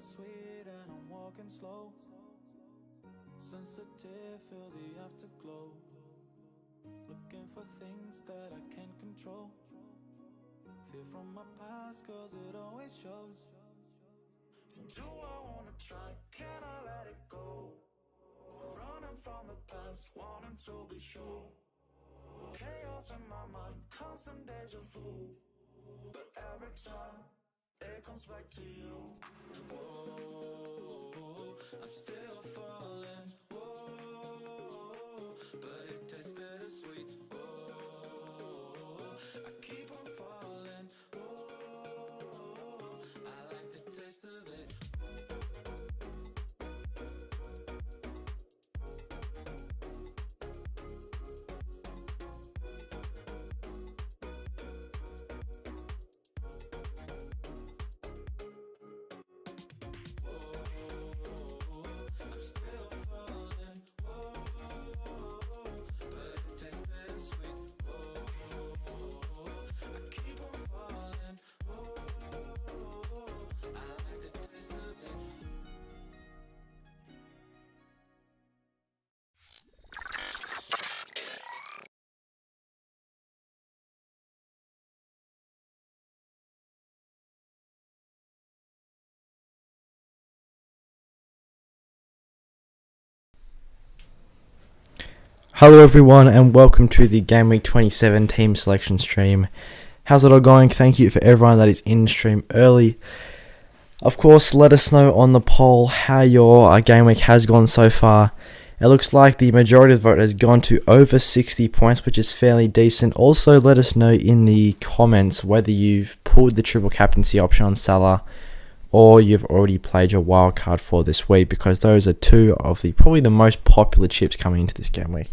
bittersweet and I'm walking slow. Sensitive, feel the afterglow. Looking for things that I can't control. Fear from my past, cause it always shows. Do I wanna try? Can I let it go? Running from the past, wanting to be sure. Chaos in my mind, constant deja vu. But every time, it comes back to you. Whoa, I'm still falling. Whoa, but it tastes bittersweet. Whoa, I keep on falling. Whoa, I like the taste of it. Hello everyone and welcome to the Game Week 27 team selection stream. How's it all going? Thank you for everyone that is in stream early. Of course, let us know on the poll how your game week has gone so far. It looks like the majority of the vote has gone to over 60 points, which is fairly decent. Also, let us know in the comments whether you've pulled the triple captaincy option on Salah or you've already played your wild card for this week, because those are two of the probably the most popular chips coming into this game week.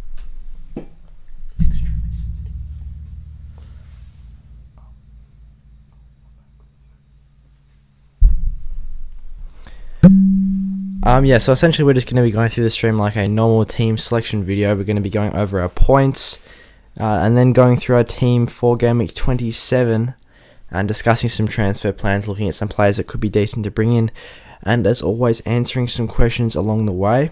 So essentially we're just going to be going through the stream like a normal team selection video. We're going to be going over our points and then going through our team for Game Week 27 and discussing some transfer plans, looking at some players that could be decent to bring in, and as always answering some questions along the way.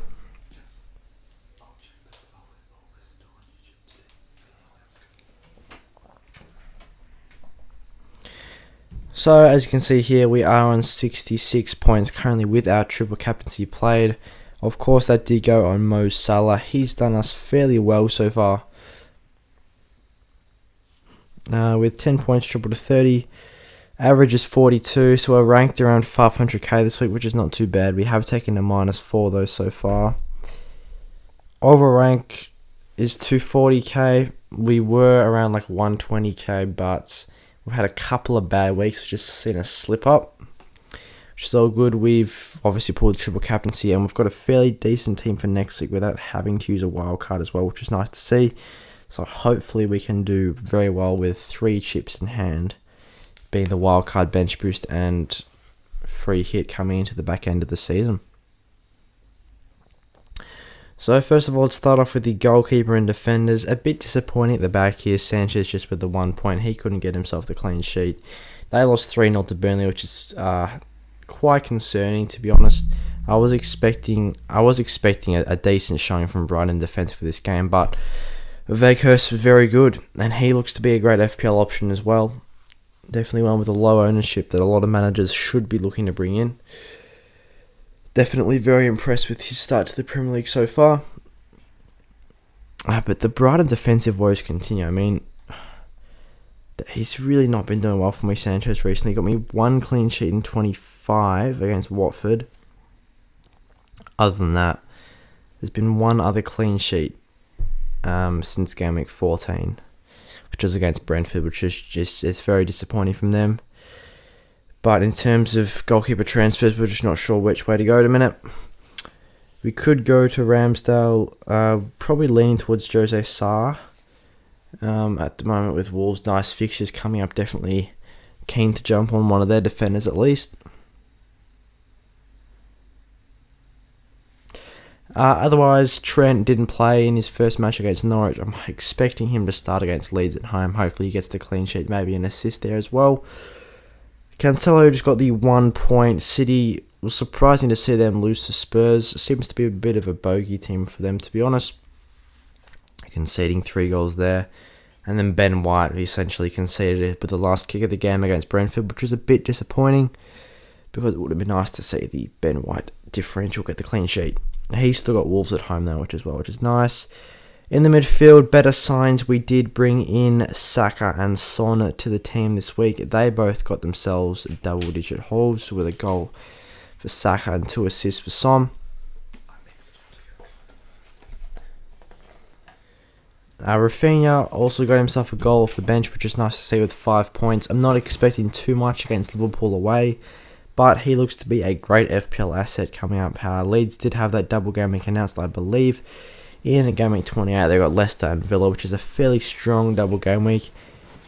So as you can see here, we are on 66 points currently with our triple captaincy played. Of course, that did go on Mo Salah. He's done us fairly well so far. With 10 points, triple to 30. Average is 42, so we're ranked around 500k this week, which is not too bad. We have taken a -4 though so far. Over rank is 240k. We were around like 120k, but we've had a couple of bad weeks, we've just seen a slip up, which is all good. We've obviously pulled the triple captaincy and we've got a fairly decent team for next week without having to use a wild card as well, which is nice to see. So hopefully we can do very well with 3 chips in hand, being the wild card, bench boost and free hit coming into the back end of the season. So first of all, let's start off with the goalkeeper and defenders. A bit disappointing at the back here. Sanchez just with the 1 point. He couldn't get himself the clean sheet. They lost 3-0 to Burnley, which is quite concerning, to be honest. I was expecting a decent showing from Brighton defence for this game, but Weghorst was very good, and he looks to be a great FPL option as well. Definitely one with a low ownership that a lot of managers should be looking to bring in. Definitely very impressed with his start to the Premier League so far. But the Brighton defensive woes continue. I mean, he's really not been doing well for me, Sanchez, recently. He got me 1 clean sheet in 25 against Watford. Other than that, there's been 1 other clean sheet since Game Week 14, which was against Brentford, which is just, it's very disappointing from them. But in terms of goalkeeper transfers, we're just not sure which way to go at a minute. We could go to Ramsdale, probably leaning towards Jose Sarr. At the moment with Wolves, nice fixtures coming up, definitely keen to jump on one of their defenders at least. Otherwise, Trent didn't play in his first match against Norwich. I'm expecting him to start against Leeds at home. Hopefully he gets the clean sheet, maybe an assist there as well. Cancelo just got the 1 point. City was surprising to see them lose to Spurs. It seems to be a bit of a bogey team for them, to be honest. Conceding 3 goals there. And then Ben White essentially conceded it with the last kick of the game against Brentford, which was a bit disappointing because it would have been nice to see the Ben White differential get the clean sheet. He's still got Wolves at home though, which is nice. In the midfield, better signs. We did bring in Saka and Son to the team this week. They both got themselves double-digit hauls with a goal for Saka and 2 assists for Son. Rafinha also got himself a goal off the bench, which is nice to see with 5 points. I'm not expecting too much against Liverpool away, but he looks to be a great FPL asset coming up. Leeds did have that double game week announced, I believe. In game week 28, they got Leicester and Villa, which is a fairly strong double game week.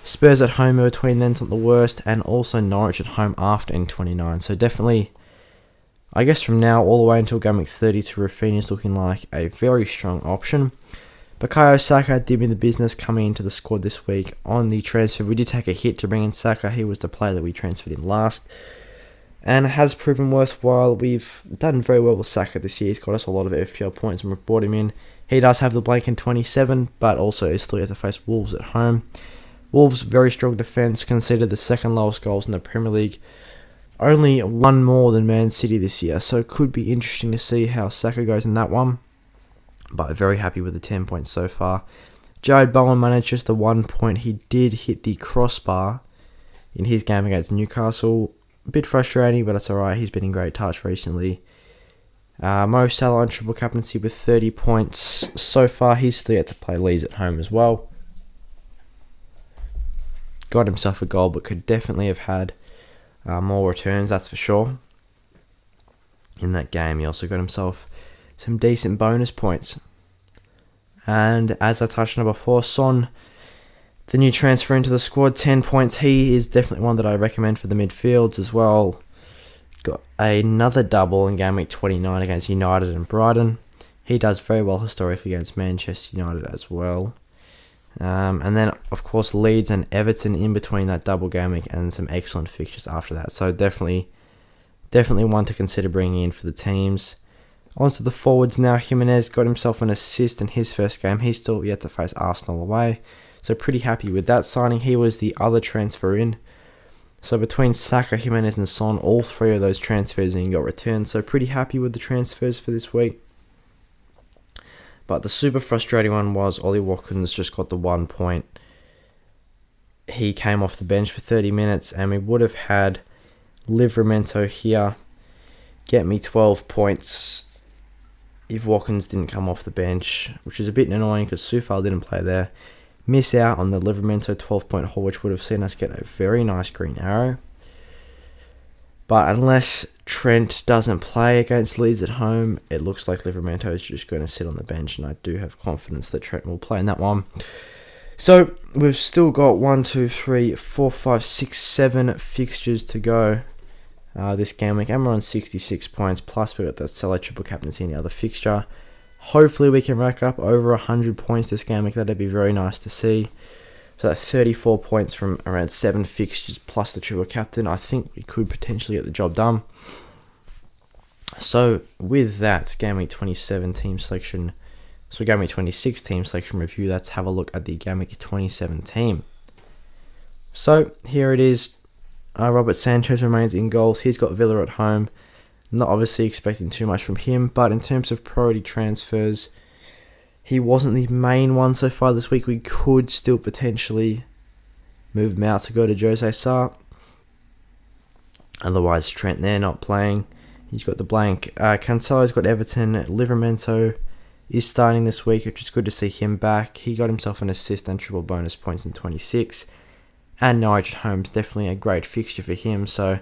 Spurs at home in between then's not the worst, and also Norwich at home after in 29. So definitely, I guess from now all the way until game week 32, Rafinha is looking like a very strong option. Bukayo Saka did me the business coming into the squad this week on the transfer. We did take a hit to bring in Saka. He was the player that we transferred in last, and it has proven worthwhile. We've done very well with Saka this year. He's got us a lot of FPL points and we've brought him in. He does have the blank in 27, but also is still yet to face Wolves at home. Wolves, very strong defence, conceded the second lowest goals in the Premier League. Only 1 more than Man City this year, so it could be interesting to see how Saka goes in that one. But very happy with the 10 points so far. Jared Bowen managed just the 1 point. He did hit the crossbar in his game against Newcastle. A bit frustrating, but that's alright. He's been in great touch recently. Mo Salah on triple captaincy with 30 points. So far, he's still yet to play Leeds at home as well. Got himself a goal, but could definitely have had more returns, that's for sure. In that game, he also got himself some decent bonus points. And as I touched on before, Son, the new transfer into the squad, 10 points. He is definitely one that I recommend for the midfields as well. Got another double in game week 29 against United and Brighton. He does very well historically against Manchester United as well. And then, of course, Leeds and Everton in between that double game week and some excellent fixtures after that. So definitely one to consider bringing in for the teams. On to the forwards now. Jimenez got himself an assist in his first game. He's still yet to face Arsenal away. So pretty happy with that signing. He was the other transfer in. So between Saka, Jimenez and Son, all 3 of those transfers and got returned. So pretty happy with the transfers for this week. But the super frustrating one was Ollie Watkins just got the 1 point. He came off the bench for 30 minutes and we would have had Livramento here get me 12 points if Watkins didn't come off the bench, which is a bit annoying because Soufal didn't play there. Miss out on the Livramento 12-point haul, which would have seen us get a very nice green arrow. But unless Trent doesn't play against Leeds at home, it looks like Livramento is just going to sit on the bench, and I do have confidence that Trent will play in that one. So we've still got 7 fixtures to go this game week, and we're on 66 points, plus we've got that Salah triple captaincy in the other fixture. Hopefully we can rack up over 100 points this game week. That'd be very nice to see. So that 34 points from around 7 fixtures plus the triple captain. I think we could potentially get the job done. So with that, game week 27 team selection. So game week 26 team selection review. Let's have a look at the game week 27 team. So here it is. Robert Sanchez remains in goals. He's got Villa at home. Not obviously expecting too much from him, but in terms of priority transfers, he wasn't the main one so far this week. We could still potentially move him out to go to Jose Sarr. Otherwise, Trent there not playing. He's got the blank. Cancelo's got Everton. Livramento is starting this week, which is good to see him back. He got himself an assist and triple bonus points in 26. And Norwich at home is definitely a great fixture for him. So,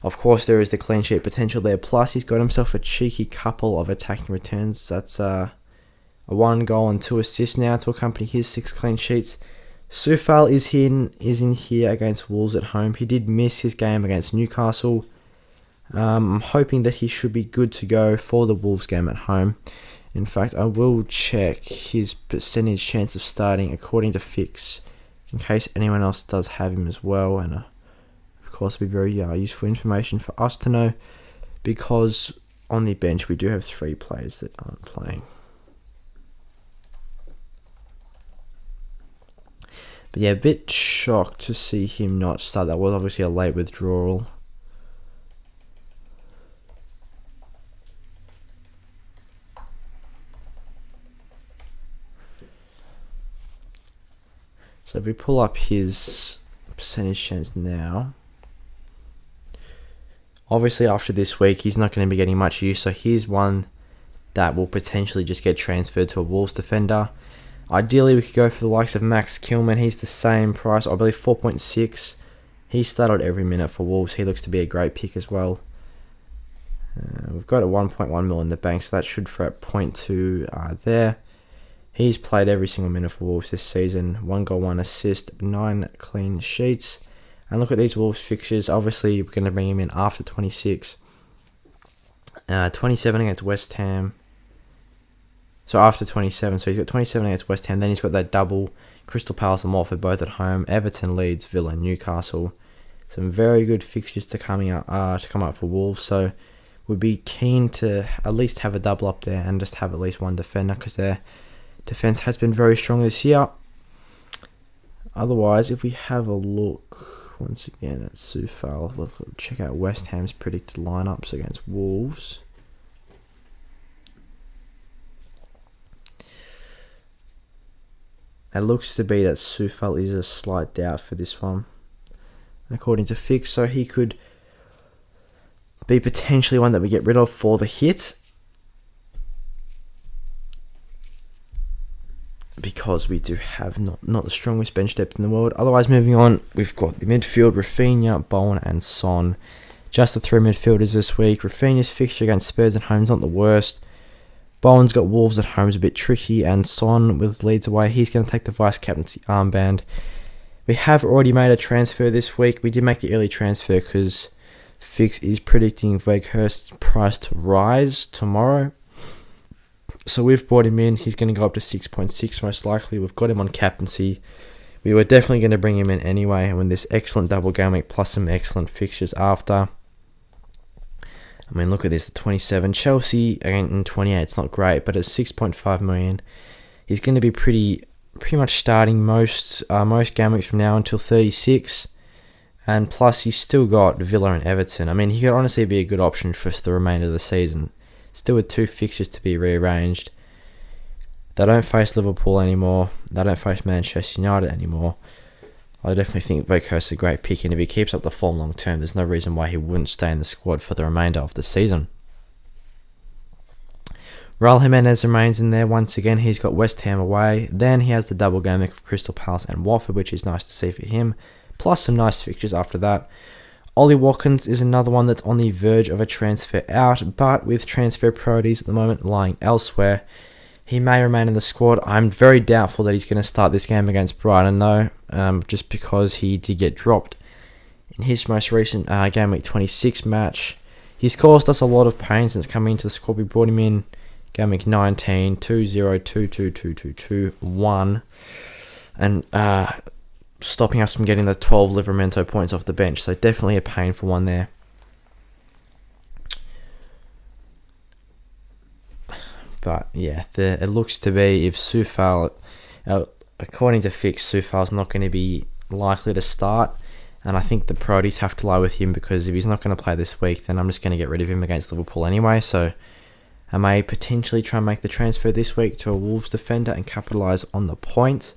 of course, there is the clean sheet potential there. Plus, he's got himself a cheeky couple of attacking returns. That's a 1 goal and 2 assists now to accompany his 6 clean sheets. Soufal is in here against Wolves at home. He did miss his game against Newcastle. I'm hoping that he should be good to go for the Wolves game at home. In fact, I will check his percentage chance of starting according to Fix, in case anyone else does have him as well. And of course, it'll be very useful information for us to know. because on the bench we do have 3 players that aren't playing. But yeah, a bit shocked to see him not start. That was obviously a late withdrawal. So if we pull up his percentage chance now, obviously after this week he's not going to be getting much use, so here's one that will potentially just get transferred to a Wolves defender. Ideally we could go for the likes of Max Kilman. He's the same price, I believe 4.6. He started every minute for Wolves. He looks to be a great pick as well. We've got a 1.1 mil in the bank, so that should throw at 0.2 there. He's played every single minute for Wolves this season. 1 goal, 1 assist, 9 clean sheets. And look at these Wolves fixtures. Obviously, we're going to bring him in after 26. 27 against West Ham. So after 27. So he's got 27 against West Ham. Then he's got that double. Crystal Palace and Watford both at home. Everton, Leeds, Villa, Newcastle. Some very good fixtures to come up for Wolves. So we'd be keen to at least have a double up there and just have at least one defender, because their defense has been very strong this year. Otherwise, if we have a look once again at Sufal, let's check out West Ham's predicted lineups against Wolves. It looks to be that Sufal is a slight doubt for this one, according to Fix, so he could be potentially one that we get rid of for the hit, because we do have not the strongest bench depth in the world. Otherwise, moving on, we've got the midfield, Rafinha, Bowen and Son. Just the 3 midfielders this week. Rafinha's fixture against Spurs at home is not the worst. Bowen's got Wolves at home is a bit tricky, and Son with Leeds away, he's going to take the vice-captaincy armband. We have already made a transfer this week. We did make the early transfer because Fix is predicting Weghorst's price to rise tomorrow. So we've brought him in. He's going to go up to 6.6 most likely. We've got him on captaincy. We were definitely going to bring him in anyway, and with this excellent double game week plus some excellent fixtures after. I mean, look at this, the 27. Chelsea, again, in 28, it's not great, but at 6.5 million, he's going to be pretty much starting most game weeks from now until 36. And plus, he's still got Villa and Everton. I mean, he could honestly be a good option for the remainder of the season. Still with 2 fixtures to be rearranged. They don't face Liverpool anymore. They don't face Manchester United anymore. I definitely think Weghorst's a great pick, and if he keeps up the form long term, there's no reason why he wouldn't stay in the squad for the remainder of the season. Raul Jimenez remains in there once again. He's got West Ham away. Then he has the double game week of Crystal Palace and Watford, which is nice to see for him. Plus some nice fixtures after that. Ollie Watkins is another one that's on the verge of a transfer out, but with transfer priorities at the moment lying elsewhere, he may remain in the squad. I'm very doubtful that he's going to start this game against Brighton, though, just because he did get dropped in his most recent game week 26 match. He's caused us a lot of pain since coming into the squad. We brought him in game week 19, 2-0, 2-2, 2-2, 2-1, and stopping us from getting the 12 Livramento points off the bench. So definitely a painful one there. But yeah, it looks to be if Sufal, according to Fix, Sufal's not going to be likely to start. And I think the priorities have to lie with him, because if he's not going to play this week, then I'm just going to get rid of him against Liverpool anyway. So I may potentially try and make the transfer this week to a Wolves defender and capitalise on the point.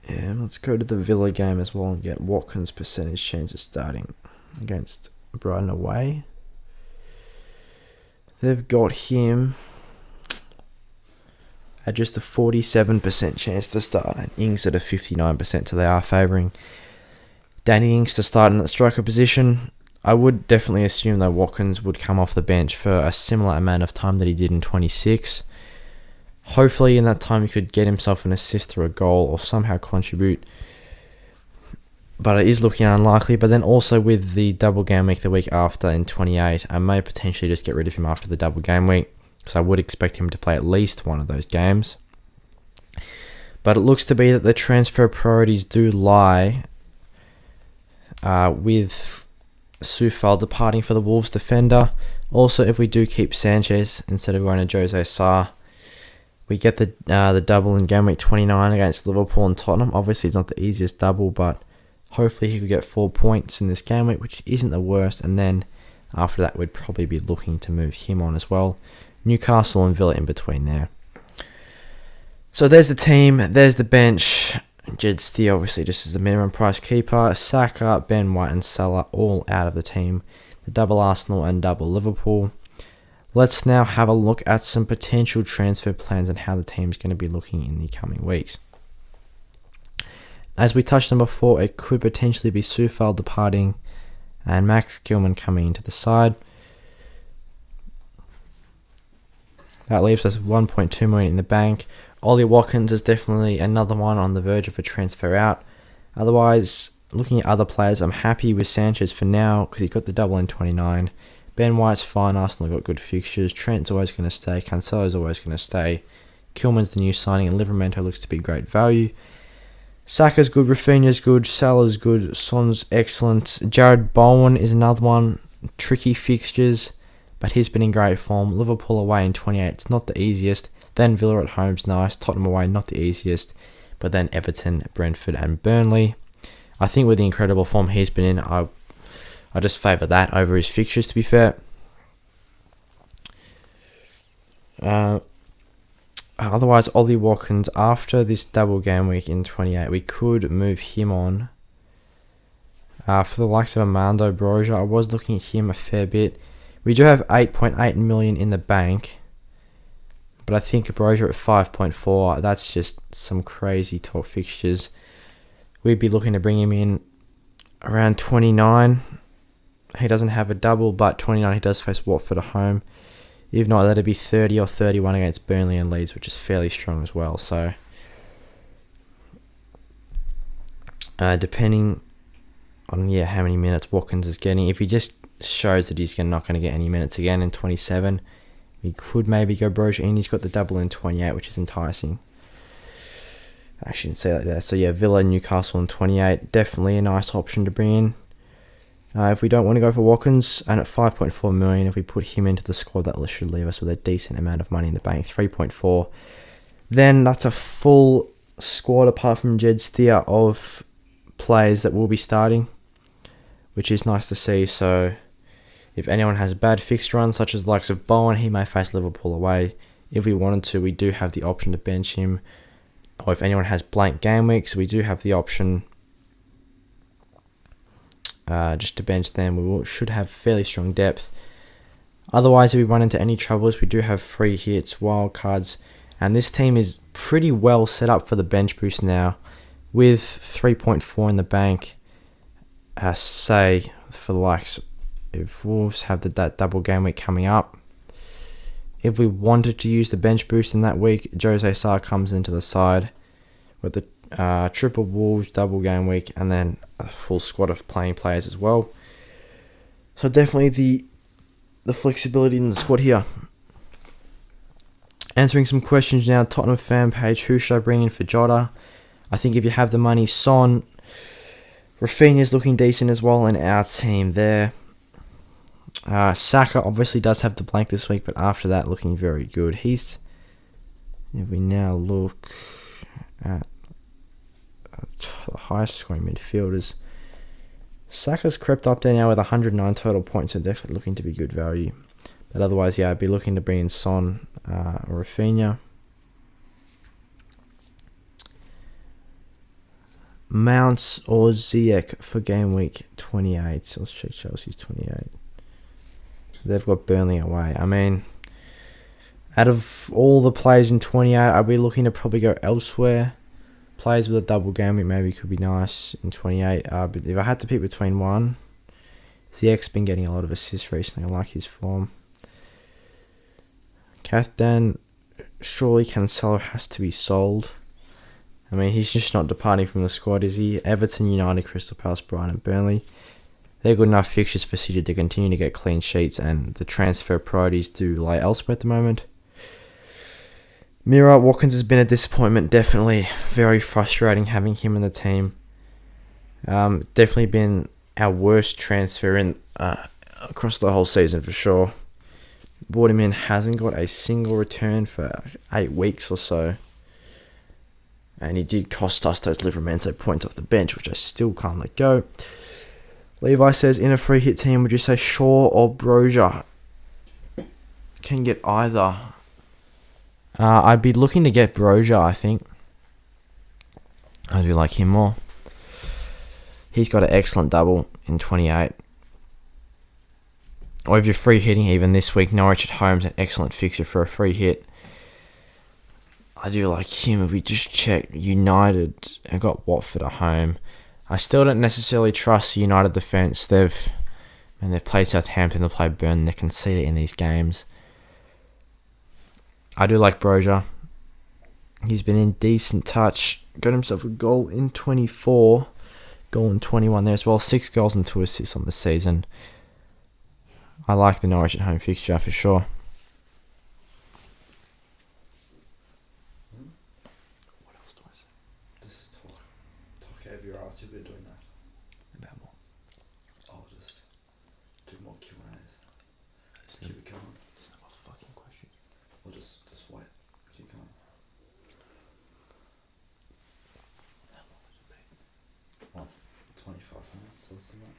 Yeah, let's go to the Villa game as well and get Watkins' percentage chance of starting against Brighton away. They've got him at just a 47% chance to start, and Ings at a 59%, so they are favouring Danny Ings to start in that striker position. I would definitely assume that Watkins would come off the bench for a similar amount of time that he did in 26. Hopefully in that time he could get himself an assist or a goal or somehow contribute. But it is looking unlikely. But then also with the double game week the week after in 28, I may potentially just get rid of him after the double game week, because I would expect him to play at least one of those games. But it looks to be that the transfer priorities do lie with Sufal departing for the Wolves defender. Also, if we do keep Sanchez instead of going to Jose Sarr, we get the double in game week 29 against Liverpool and Tottenham. Obviously, it's not the easiest double, but hopefully he could get 4 points in this game week, which isn't the worst. And then after that, we'd probably be looking to move him on as well. Newcastle and Villa in between there. So there's the team, there's the bench. Jed Steele obviously just as the minimum price keeper. Saka, Ben White and Salah all out of the team. The double Arsenal and double Liverpool. Let's now have a look at some potential transfer plans and how the team's going to be looking in the coming weeks. As we touched on before, it could potentially be Sufal departing and Max Gilman coming into the side. That leaves us 1.2 million in the bank. Ollie Watkins is definitely another one on the verge of a transfer out. Otherwise, looking at other players, I'm happy with Sanchez for now because he's got the double in 29. Ben White's fine. Arsenal got good fixtures. Trent's always going to stay. Cancelo's always going to stay. Kilman's the new signing, and Livramento looks to be great value. Saka's good. Rafinha's good. Salah's good. Son's excellent. Jared Bowen is another one. Tricky fixtures, but he's been in great form. Liverpool away in 28. It's not the easiest. Then Villa at home's nice. Tottenham away, not the easiest. But then Everton, Brentford, and Burnley. I think with the incredible form he's been in, I just favour that over his fixtures, to be fair. Otherwise, Ollie Watkins, after this double game week in 28, we could move him on. For the likes of Armando Broja, I was looking at him a fair bit. We do have 8.8 million in the bank. But I think Broja at 5.4, that's just some crazy top fixtures. We'd be looking to bring him in around 29. He doesn't have a double, but 29 he does face Watford at home. If not, that'd be 30 or 31 against Burnley and Leeds, which is fairly strong as well. So, depending on how many minutes Watkins is getting, if he just shows that he's not going to get any minutes again in 27, we could maybe go Broja in. He's got the double in 28, which is enticing. I shouldn't say that there. So Villa, Newcastle in 28, definitely a nice option to bring in. If we don't want to go for Watkins, and at 5.4 million, if we put him into the squad, that should leave us with a decent amount of money in the bank, 3.4. Then that's a full squad apart from Jed Steer of players that will be starting, which is nice to see. So if anyone has a bad fixed run, such as the likes of Bowen, he may face Liverpool away. If we wanted to, we do have the option to bench him. Or if anyone has blank game weeks, we do have the option just to bench them. Should have fairly strong depth. Otherwise, if we run into any troubles, we do have free hits, wild cards, and this team is pretty well set up for the bench boost now, with 3.4 in the bank. Say for the likes, if Wolves have that double game week coming up, if we wanted to use the bench boost in that week, Jose Sarr comes into the side with the triple Wolves double game week, and then a full squad of playing players as well. So definitely the flexibility in the squad here. Answering some questions now. Tottenham fan page, who should I bring in for Jota? I think if you have the money, Son. Rafinha's looking decent as well in our team there. Saka obviously does have the blank this week, but after that, looking very good. If we now look at the highest scoring midfielders, Saka's crept up there now with 109 total points, so definitely looking to be good value. But otherwise, I'd be looking to bring in Son or Rafinha. Mounts or Ziyech for game week 28. So let's check Chelsea's 28. They've got Burnley away. I mean, out of all the players in 28, I'd be looking to probably go elsewhere. Players with a double game week maybe could be nice in 28. But if I had to pick between one, Ziyech's been getting a lot of assists recently. I like his form. Cathdon, surely Cancelo has to be sold. I mean, he's just not departing from the squad, is he? Everton, United, Crystal Palace, Brighton and Burnley. They're good enough fixtures for City to continue to get clean sheets, and the transfer priorities do lie elsewhere at the moment. Mira, Watkins has been a disappointment, definitely. Very frustrating having him in the team. Definitely been our worst transfer in across the whole season for sure. Bought him in, hasn't got a single return for 8 weeks or so. And he did cost us those Livramento points off the bench, which I still can't let go. Levi says, in a free hit team, would you say Shaw or Brozier? Can get either. I'd be looking to get Brozier, I think. I do like him more. He's got an excellent double in 28. Or if you're free hitting even this week, Norwich at home's an excellent fixture for a free hit. I do like him. If we just check, United have got Watford at home. I still don't necessarily trust the United defence. They've played Southampton, they've played Burnley, they conceded in these games. I do like Brozier. He's been in decent touch. Got himself a goal in 24. Goal in 21 there as well. 6 goals and 2 assists on the season. I like the Norwich at home fixture for sure. What else do I say? Just talk over your ass. You've been doing that. About more. I'll just do more Q&As. Just keep it going. There's no more fucking questions. We'll just wait. Keep going. How long has it been? What? 25 minutes or something.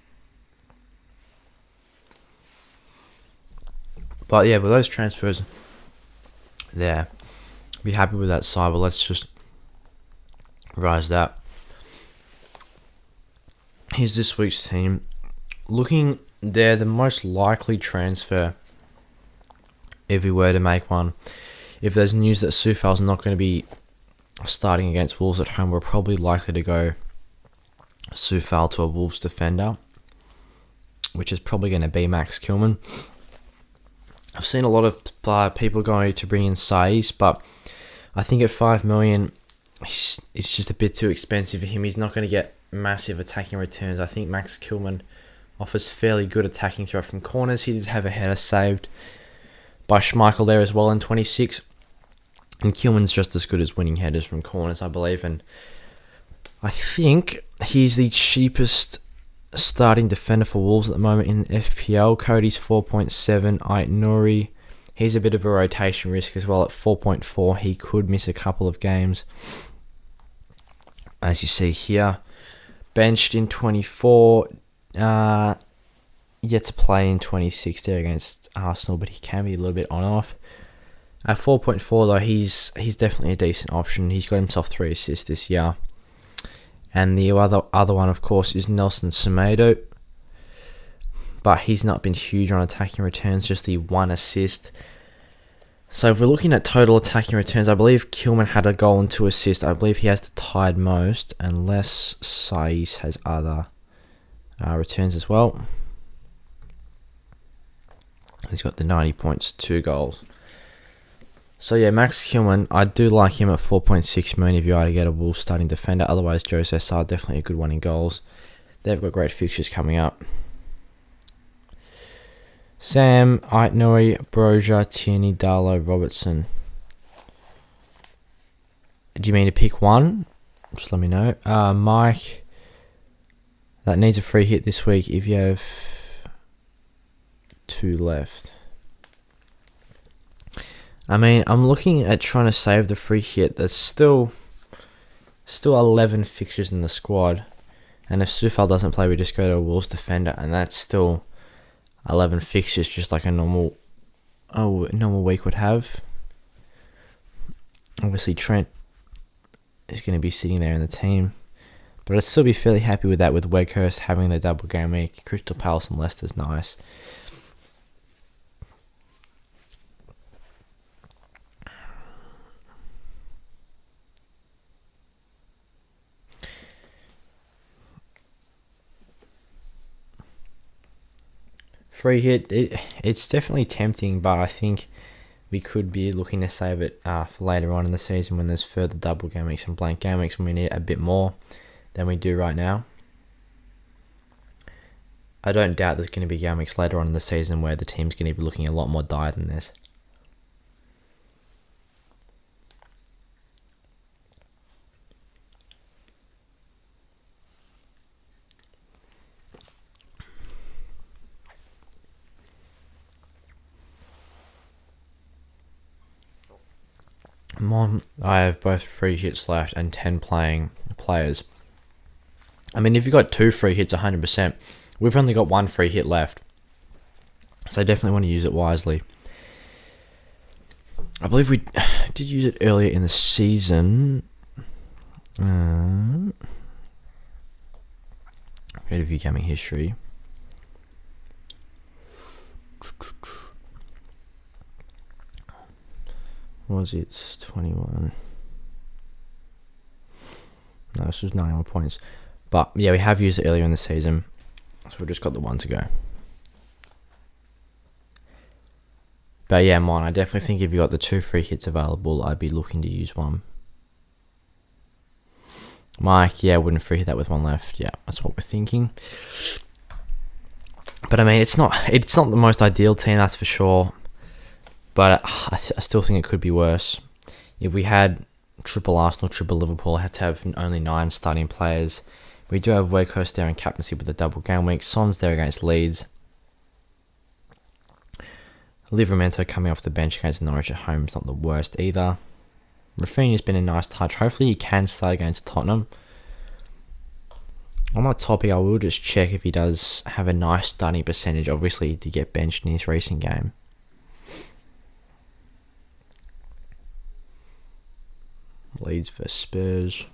But yeah, with those transfers there, be happy with that side, but let's just rise that. Here's this week's team. Looking there, the most likely transfer, if we were to make one, if there's news that Soufal's not going to be starting against Wolves at home, we're probably likely to go Soufal to a Wolves defender, which is probably going to be Max Kilman. I've seen a lot of people going to bring in Saiz, but I think at 5 million, it's just a bit too expensive for him. He's not going to get massive attacking returns. I think Max Kilman offers fairly good attacking throw from corners. He did have a header saved by Schmeichel there as well in 26. And Kilman's just as good as winning headers from corners, I believe. And I think he's the cheapest starting defender for Wolves at the moment in FPL. Cody's 4.7. Ait Nouri, he's a bit of a rotation risk as well at 4.4. He could miss a couple of games, as you see here. Benched in 24. Yet to play in 26 there against Arsenal, but he can be a little bit on off. At 4.4 though, he's definitely a decent option. He's got himself 3 assists this year. And the other one, of course, is Nelson Semedo. But he's not been huge on attacking returns, just the 1 assist. So if we're looking at total attacking returns, I believe Kilman had a goal and 2 assists. I believe he has the tied most, unless Saiz has other returns as well. He's got the 90 points, 2 goals. So yeah, Max Kilman, I do like him at 4.6 million if you are to get a Wolves starting defender. Otherwise, Jose Sá, definitely a good one in goals. They've got great fixtures coming up. Sam, Ait Nouri, Brozier, Tierney, Darlow, Robertson. Do you mean to pick one? Just let me know. Mike, that needs a free hit this week if you have 2 left. I mean, I'm looking at trying to save the free hit. There's still 11 fixtures in the squad. And if Soufal doesn't play, we just go to a Wolves defender. And that's still 11 fixtures, just like a normal week would have. Obviously, Trent is going to be sitting there in the team. But I'd still be fairly happy with that, with Weghorst having the double game week. Crystal Palace and Leicester's nice. Free hit, it's definitely tempting, but I think we could be looking to save it for later on in the season when there's further double game weeks and blank game weeks, when we need a bit more than we do right now. I don't doubt there's going to be game weeks later on in the season where the team's going to be looking a lot more dire than this. I'm on. I have both free hits left and 10 playing players. I mean, if you've got 2 free hits, 100%. We've only got 1 free hit left. So I definitely want to use it wisely. I believe we did use it earlier in the season. Go to view gaming history. Was it 21? No, this was 91 points. But yeah, we have used it earlier in the season. So we've just got the 1 to go. But yeah, Mon, I definitely think if you got the 2 free hits available, I'd be looking to use one. Mike, yeah, wouldn't free hit that with 1 left. Yeah, that's what we're thinking. But I mean, it's not the most ideal team, that's for sure. But I still think it could be worse. If we had triple Arsenal, triple Liverpool, I had to have only 9 starting players. We do have Weghorst there in captaincy with a double game week. Son's there against Leeds. Livramento coming off the bench against Norwich at home is not the worst either. Rafinha's been a nice touch. Hopefully he can start against Tottenham. On that topic, I will just check if he does have a nice starting percentage. Obviously, he did get benched in his recent game. Leeds versus Spurs.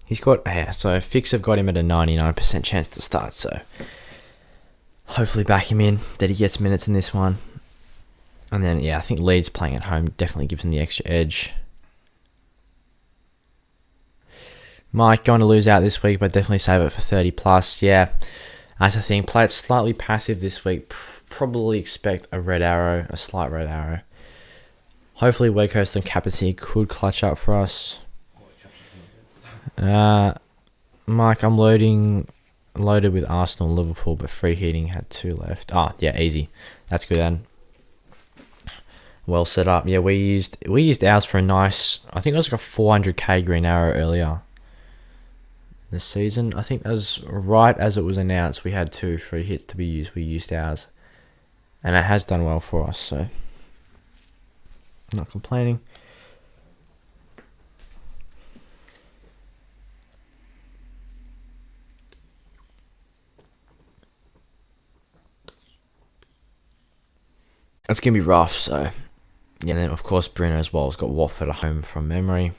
He's got, so Fix have got him at a 99% chance to start, so hopefully back him in, that he gets minutes in this one. And then, yeah, I think Leeds playing at home definitely gives him the extra edge. Mike going to lose out this week, but definitely save it for 30 plus. Yeah, as I think, play it slightly passive this week. Probably expect a red arrow, a slight red arrow. Hopefully Weghorst and captaincy could clutch up for us. Mike, I'm loaded with Arsenal and Liverpool, but free hitting had 2 left. Yeah, easy. That's good then. Well set up. Yeah, we used ours for a nice, I think it was like a 400k green arrow earlier this season. I think that was right as it was announced. We had 2 free hits to be used. We used ours, and it has done well for us, so I'm not complaining. It's going to be rough, so yeah. And then, of course, Bruno as well has got Watford at home from memory.